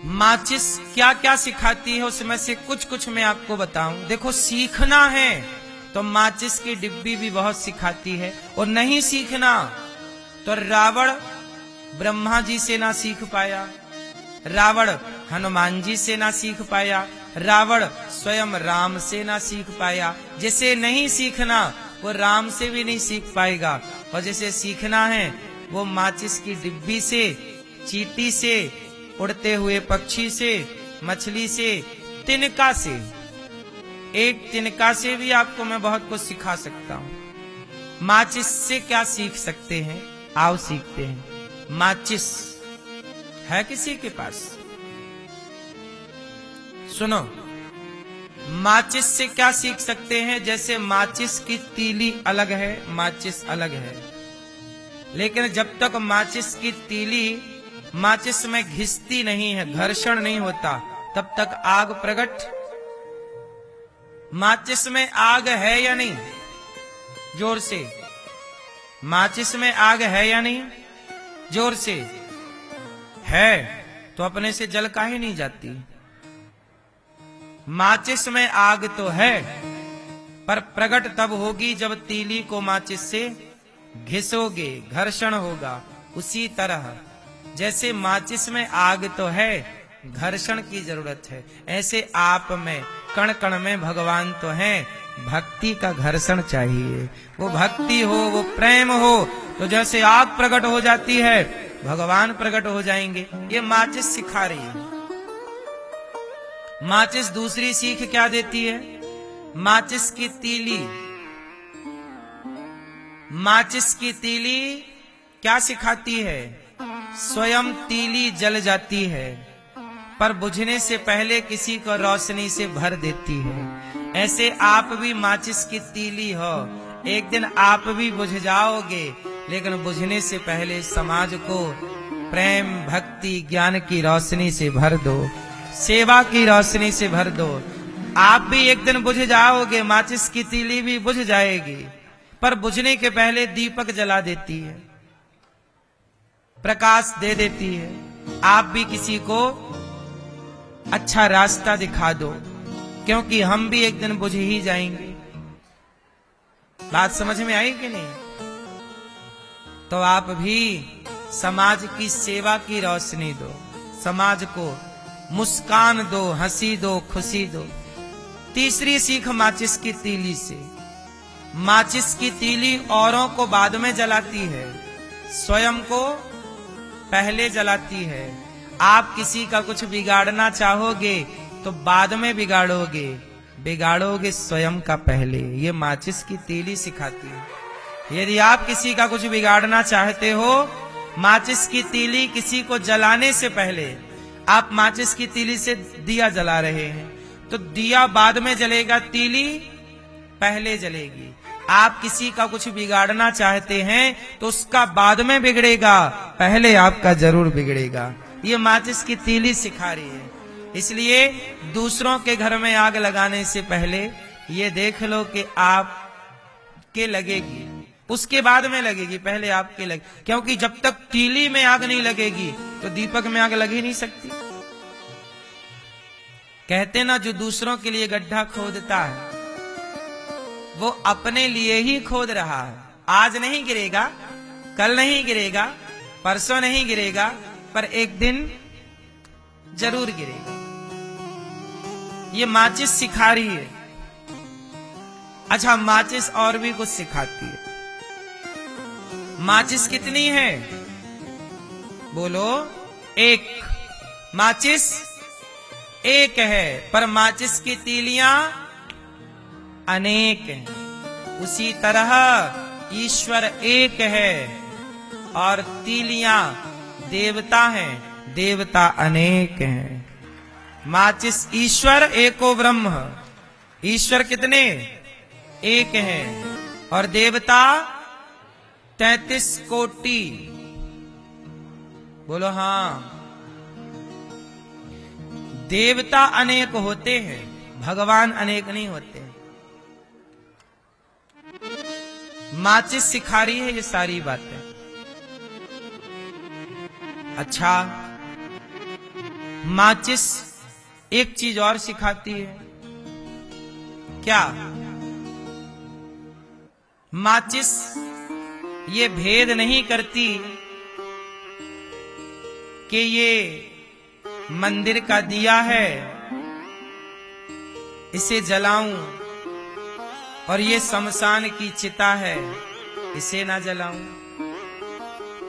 माचिस क्या क्या सिखाती है, उसमें से कुछ कुछ मैं आपको बताऊं। देखो, सीखना है तो माचिस की डिब्बी भी बहुत सिखाती है, और नहीं सीखना तो रावण ब्रह्मा जी से ना सीख पाया, रावण हनुमान जी से ना सीख पाया, रावण स्वयं राम से ना सीख पाया। जिसे नहीं सीखना वो राम से भी नहीं सीख पाएगा, और जिसे सीखना है वो माचिस की डिब्बी से, चींटी से, उड़ते हुए पक्षी से, मछली से, तिनका से। एक तिनका से भी आपको मैं बहुत कुछ सिखा सकता हूं। माचिस से क्या सीख सकते हैं, आओ सीखते हैं। माचिस है किसी के पास? सुनो, माचिस से क्या सीख सकते हैं। जैसे माचिस की तीली अलग है, माचिस अलग है, लेकिन जब तक माचिस की तीली माचिस में घिसती नहीं है, घर्षण नहीं होता, तब तक आग प्रकट। माचिस में आग है या नहीं? जोर से। माचिस में आग है या नहीं? जोर से। है तो अपने से जल काहे नहीं जाती? माचिस में आग तो है, पर प्रकट तब होगी जब तीली को माचिस से घिसोगे, घर्षण होगा। उसी तरह जैसे माचिस में आग तो है, घर्षण की जरूरत है, ऐसे आप में कण कण में भगवान तो है, भक्ति का घर्षण चाहिए। वो भक्ति हो, वो प्रेम हो, तो जैसे आग प्रकट हो जाती है, भगवान प्रकट हो जाएंगे। ये माचिस सिखा रही है। माचिस दूसरी सीख क्या देती है? माचिस की तीली, माचिस की तीली क्या सिखाती है? स्वयं तीली जल जाती है, पर बुझने से पहले किसी को रोशनी से भर देती है। ऐसे आप भी माचिस की तीली हो, एक दिन आप भी बुझ जाओगे, लेकिन बुझने से पहले समाज को प्रेम, भक्ति, ज्ञान की रोशनी से भर दो, सेवा की रोशनी से भर दो। आप भी एक दिन बुझ जाओगे, माचिस की तीली भी बुझ जाएगी, पर बुझने के पहले दीपक जला देती है, प्रकाश दे देती है। आप भी किसी को अच्छा रास्ता दिखा दो, क्योंकि हम भी एक दिन बुझ ही जाएंगे। बात समझ में आई कि नहीं? तो आप भी समाज की सेवा की रोशनी दो, समाज को मुस्कान दो, हंसी दो, खुशी दो। तीसरी सीख माचिस की तीली से। माचिस की तीली औरों को बाद में जलाती है, स्वयं को पहले जलाती है। आप किसी का कुछ बिगाड़ना चाहोगे तो बाद में बिगाड़ोगे, बिगाड़ोगे स्वयं का पहले। ये माचिस की तीली सिखाती है। यदि आप किसी का कुछ बिगाड़ना चाहते हो, माचिस की तीली किसी को जलाने से पहले, आप माचिस की तीली से दिया जला रहे हैं, तो दिया बाद में जलेगा, तीली पहले जलेगी। आप किसी का कुछ बिगाड़ना चाहते हैं तो उसका बाद में बिगड़ेगा, पहले आपका जरूर बिगड़ेगा। ये माचिस की तीली सिखा रही है। इसलिए दूसरों के घर में आग लगाने से पहले ये देख लो कि आप के लगेगी, उसके बाद में लगेगी, पहले आपके लगे। क्योंकि जब तक तीली में आग नहीं लगेगी तो दीपक में आग लग ही नहीं सकती। कहते ना, जो दूसरों के लिए गड्ढा खोदता है वो अपने लिए ही खोद रहा है। आज नहीं गिरेगा, कल नहीं गिरेगा, परसों नहीं गिरेगा, पर एक दिन जरूर गिरेगा। ये माचिस सिखा रही है। अच्छा, माचिस और भी कुछ सिखाती है। माचिस कितनी है? बोलो, एक। माचिस एक है, पर माचिस की तीलियां अनेक हैं। उसी तरह ईश्वर एक है और तीलियां देवता हैं, देवता अनेक हैं। माचिस ईश्वर एको ब्रह्म। ईश्वर कितने? एक हैं, और देवता 33 कोटि। बोलो हाँ। देवता अनेक होते हैं, भगवान अनेक नहीं होते। माचिस सिखा रही है ये सारी बातें। अच्छा, माचिस एक चीज और सिखाती है। क्या? माचिस ये भेद नहीं करती कि ये मंदिर का दिया है, इसे जलाऊं, और ये शमशान की चिता है, इसे ना जलाऊं।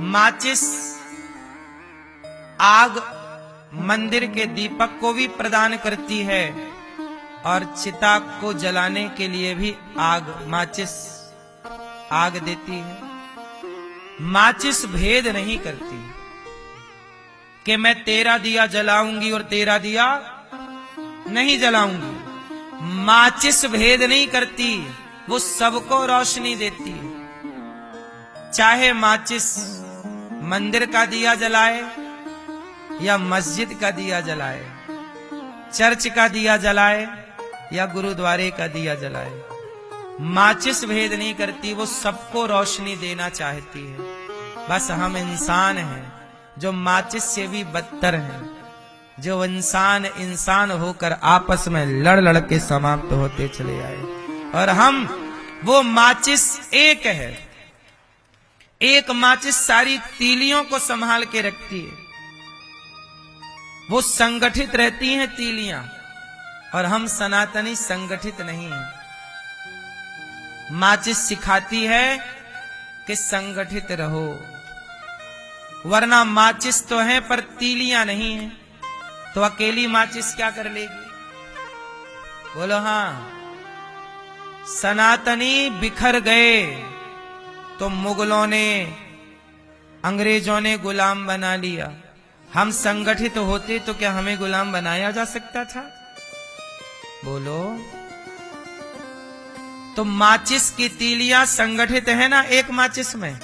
माचिस आग मंदिर के दीपक को भी प्रदान करती है और चिता को जलाने के लिए भी माचिस आग देती है। माचिस भेद नहीं करती कि मैं तेरा दिया जलाऊंगी और तेरा दिया नहीं जलाऊंगी। माचिस भेद नहीं करती, वो सबको रोशनी देती है। चाहे माचिस मंदिर का दिया जलाए या मस्जिद का दिया जलाए, चर्च का दिया जलाए या गुरुद्वारे का दिया जलाए, माचिस भेद नहीं करती, वो सबको रोशनी देना चाहती है। बस हम इंसान हैं जो माचिस से भी बदतर हैं, जो इंसान होकर आपस में लड़ के समाप्त होते चले आए। और हम वो माचिस एक है। एक माचिस सारी तीलियों को संभाल के रखती है, वो संगठित रहती हैं तीलियां, और हम सनातनी संगठित नहीं हैं। माचिस सिखाती है कि संगठित रहो, वरना माचिस तो है पर तीलियां नहीं है, तो अकेली माचिस क्या कर लेगी? बोलो हाँ। सनातनी बिखर गए तो मुगलों ने, अंग्रेजों ने गुलाम बना लिया। हम संगठित होते तो क्या हमें गुलाम बनाया जा सकता था? बोलो। तो माचिस की तीलियां संगठित है ना, एक माचिस में,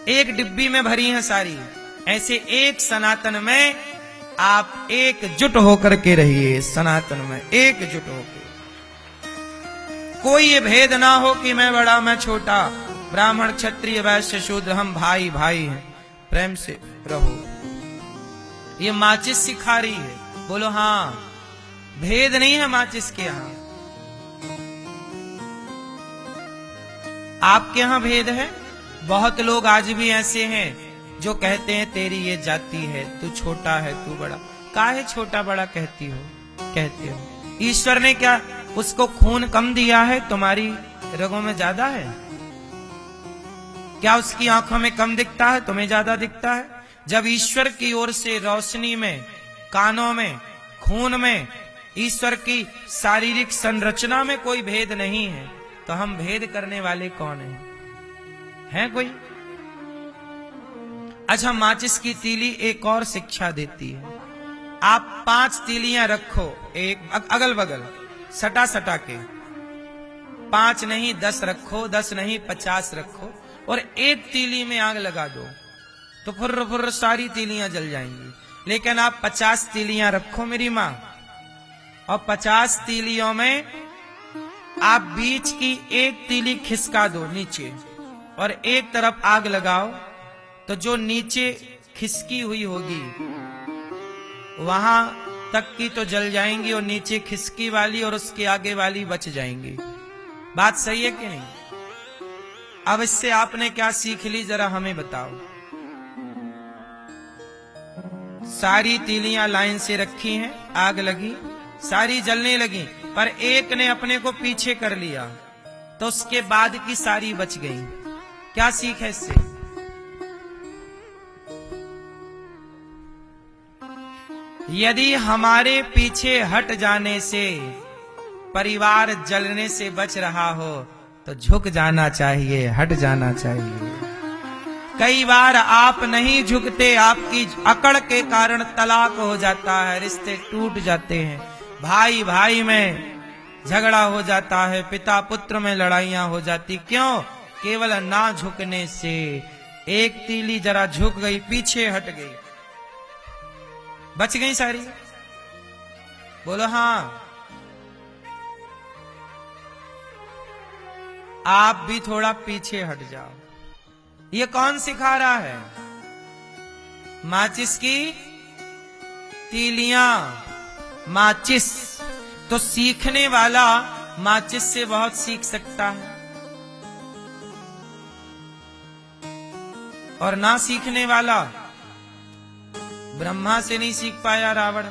एक डिब्बी में भरी हैं सारी। ऐसे एक सनातन में आप एकजुट होकर के रहिए। सनातन में एकजुट होकर, कोई ये भेद ना हो कि मैं बड़ा मैं छोटा, ब्राह्मण क्षत्रिय वैश्य शूद्र, हम भाई भाई हैं, प्रेम से रहो। ये माचिस सिखा रही है। बोलो हाँ। भेद नहीं है माचिस के यहां। आपके यहां भेद है। बहुत लोग आज भी ऐसे हैं जो कहते हैं तेरी ये जाति है, तू छोटा है, तू बड़ा। काहे छोटा बड़ा कहते हो? ईश्वर ने क्या उसको खून कम दिया है? तुम्हारी रगों में ज्यादा है क्या? उसकी आंखों में कम दिखता है, तुम्हें ज्यादा दिखता है? जब ईश्वर की ओर से रोशनी में, कानों में, खून में, ईश्वर की शारीरिक संरचना में कोई भेद नहीं है, तो हम भेद करने वाले कौन हैं? कोई? अच्छा, माचिस की तीली एक और शिक्षा देती है। आप 5 तीलियां रखो, एक अगल बगल सटा सटा के। 5 नहीं 10 रखो, 10 नहीं 50 रखो, और एक तीली में आग लगा दो तो फुर्र फुर्र सारी तीलियां जल जाएंगी। लेकिन आप 50 तीलियां रखो मेरी मां, और 50 तीलियों में आप बीच की एक तीली खिसका दो नीचे, और एक तरफ आग लगाओ, तो जो नीचे खिसकी हुई होगी वहां तक की तो जल जाएंगी, और नीचे खिसकी वाली और उसके आगे वाली बच जाएंगी। बात सही है कि नहीं? अब इससे आपने क्या सीख ली, जरा हमें बताओ। सारी तीलियां लाइन से रखी हैं, आग लगी, सारी जलने लगी, पर एक ने अपने को पीछे कर लिया, तो उसके बाद की सारी बच गई। क्या सीख है इससे? यदि हमारे पीछे हट जाने से परिवार जलने से बच रहा हो तो झुक जाना चाहिए, हट जाना चाहिए। कई बार आप नहीं झुकते, आपकी अकड़ के कारण तलाक हो जाता है, रिश्ते टूट जाते हैं, भाई भाई में झगड़ा हो जाता है, पिता पुत्र में लड़ाइयां हो जाती। क्यों? केवल ना झुकने से। एक तीली जरा झुक गई, पीछे हट गई, बच गई सारी। बोलो हाँ। आप भी थोड़ा पीछे हट जाओ। ये कौन सिखा रहा है? माचिस की तीलियां, माचिस। तो सीखने वाला माचिस से बहुत सीख सकता है, और ना सीखने वाला ब्रह्मा से नहीं सीख पाया रावण।